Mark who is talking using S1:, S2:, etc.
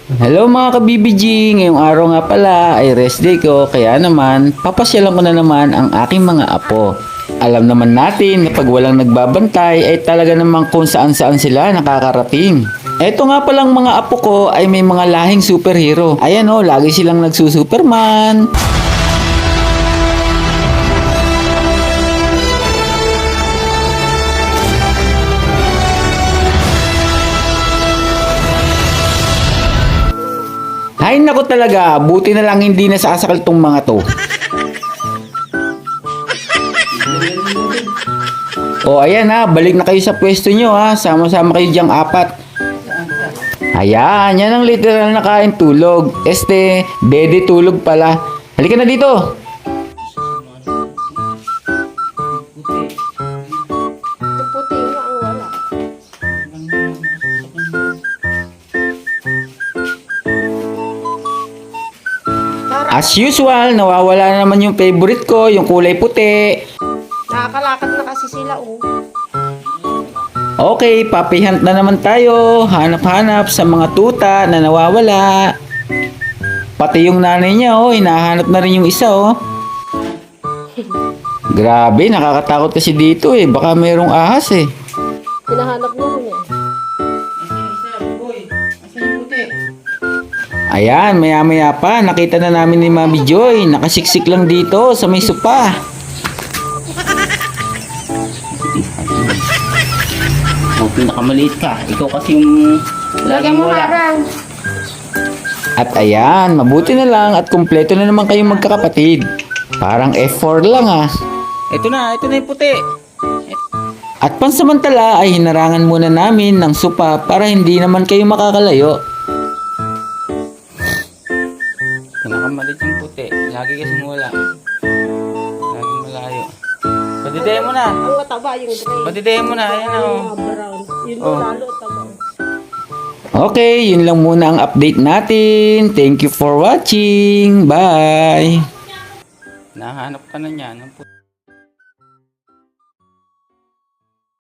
S1: Hello mga kabibiji, ngayong araw nga pala ay rest day ko kaya naman papasyalan ko na naman ang aking mga apo. Alam naman natin na pag walang nagbabantay ay talaga namang kung saan saan sila nakakarating. Eto nga palang mga apo ko ay may mga lahing superhero. Ayan o, lagi silang nagsusuperman. Ay nako talaga, buti na lang hindi nasasakal tong mga to. O ayan ha, balik na kayo sa pwesto nyo ha, sama-sama kayo diyang apat. Ayan, yan ang literal na kain tulog. Dede tulog pala. Halika na dito.
S2: Puti nga ang wala.
S1: As usual, nawawala na naman yung favorite ko, yung kulay puti.
S2: Nakakalakad na kasi sila, oh.
S1: Okay, papihunt na naman tayo. Hanap-hanap sa mga tuta na nawawala. Pati yung nanay niya, oh, hinahanap na rin yung isa, oh. Grabe, nakakatakot kasi dito, eh. Baka mayroong ahas, eh.
S2: Hinahanap niya rin, eh.
S1: Ayan, maya-maya pa, nakita na namin ni Mami Joy. Nakasiksik lang dito sa may sopa.
S3: O, pinakamaliit ka. Ikaw kasi yung
S2: Lagyan mo harang.
S1: At ayan, mabuti na lang at kumpleto na naman kayong magkakapatid. Parang F4 lang ah.
S3: ito na yung puti.
S1: At pansamantala ay hinarangan muna namin ng sopa para hindi naman kayo makakalayo.
S3: Pinakamaliit yung puti. Lagi kasi wala. Laging malayo. Padidayan mo na.
S2: Ang mataba yung gray.
S3: Padidayan mo na. Ayan o.
S2: Ang brown. Yun
S3: Oh.
S2: lalo taba.
S1: Okay, yun lang muna ang update natin. Thank you for watching. Bye!
S3: Nahanap ka na niyan. Ang puti.